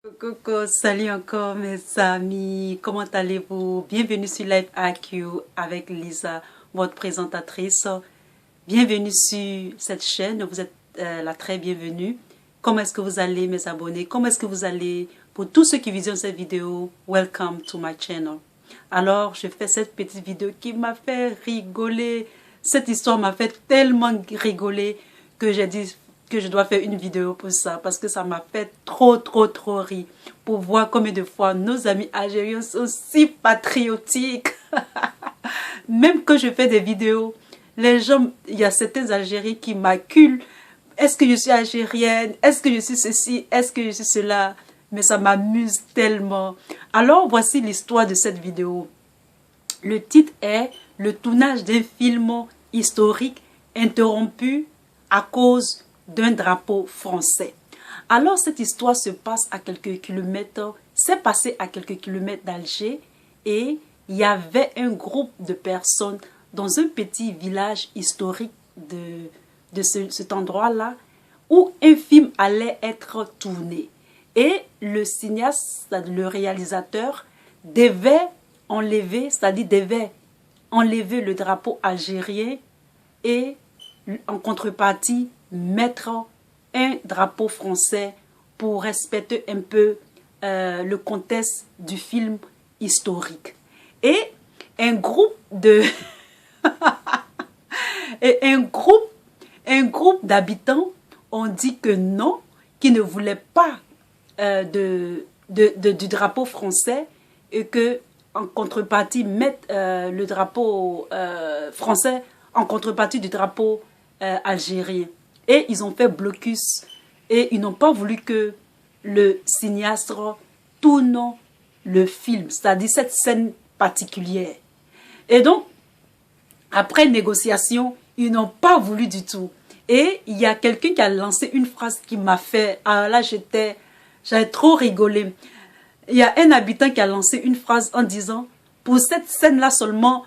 Coucou, salut encore mes amis, comment allez-vous? Bienvenue sur Live AQ avec Lisa, votre présentatrice. Bienvenue sur cette chaîne, vous êtes la très bienvenue. Comment est-ce que vous allez mes abonnés? Comment est-ce que vous allez? Pour tous ceux qui visionnent cette vidéo, welcome to my channel. Alors, je fais cette petite vidéo qui m'a fait rigoler. Cette histoire m'a fait tellement rigoler que j'ai dit que je dois faire une vidéo pour ça, parce que ça m'a fait trop rire, pour voir combien de fois nos amis algériens sont si patriotiques. Même quand je fais des vidéos, les gens, il y a certains Algériens qui m'acculent. Est-ce que je suis algérienne? Est-ce que je suis ceci? Est-ce que je suis cela? Mais ça m'amuse tellement. Alors, voici l'histoire de cette vidéo. Le titre est « Le tournage d'un film historique interrompu à cause d'un drapeau français ». Alors, cette histoire se passe à quelques kilomètres, s'est passée à quelques kilomètres d'Alger et il y avait un groupe de personnes dans un petit village historique de cet endroit-là où un film allait être tourné. Et le cinéaste, le réalisateur, devait enlever, c'est-à-dire devait enlever le drapeau algérien et en contrepartie mettre un drapeau français pour respecter un peu le contexte du film historique. Et un groupe de et un groupe d'habitants ont dit que non, qu'ils ne voulaient pas du drapeau français et que en contrepartie mettre le drapeau français en contrepartie du drapeau algérien. Et ils ont fait blocus et ils n'ont pas voulu que le cinéaste tourne le film, c'est-à-dire cette scène particulière. Et donc, après négociation, ils n'ont pas voulu du tout. Et il y a quelqu'un qui a lancé une phrase qui m'a fait... Ah là, j'avais trop rigolé. Il y a un habitant qui a lancé une phrase en disant « Pour cette scène-là seulement,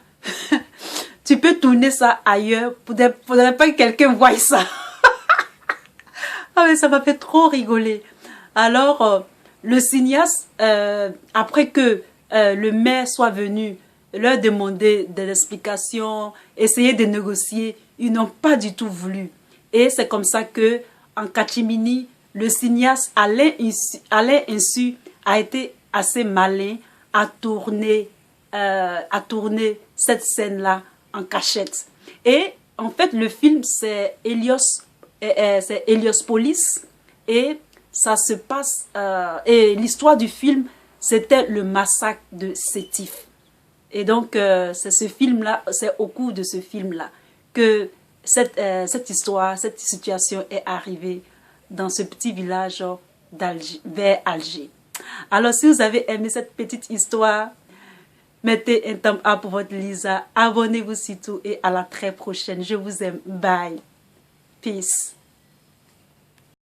tu peux tourner ça ailleurs. Faudrait pas que quelqu'un voie ça. » Ah mais ça m'a fait trop rigoler. Alors, le cinéaste, après que le maire soit venu leur demander des explications, essayer de négocier, ils n'ont pas du tout voulu. Et c'est comme ça que, en catimini, le cinéaste Alain Insu a été assez malin à tourner cette scène-là en cachette. Et en fait, le film, c'est Héliopolis et ça se passe... et l'histoire du film, c'était le massacre de Sétif. Et donc, c'est ce film-là, c'est au cours de ce film-là que cette histoire, cette situation est arrivée dans ce petit village vers Alger. Alors, si vous avez aimé cette petite histoire, mettez un thumb up pour votre Lisa. Abonnez-vous surtout et à la très prochaine. Je vous aime. Bye. Peace.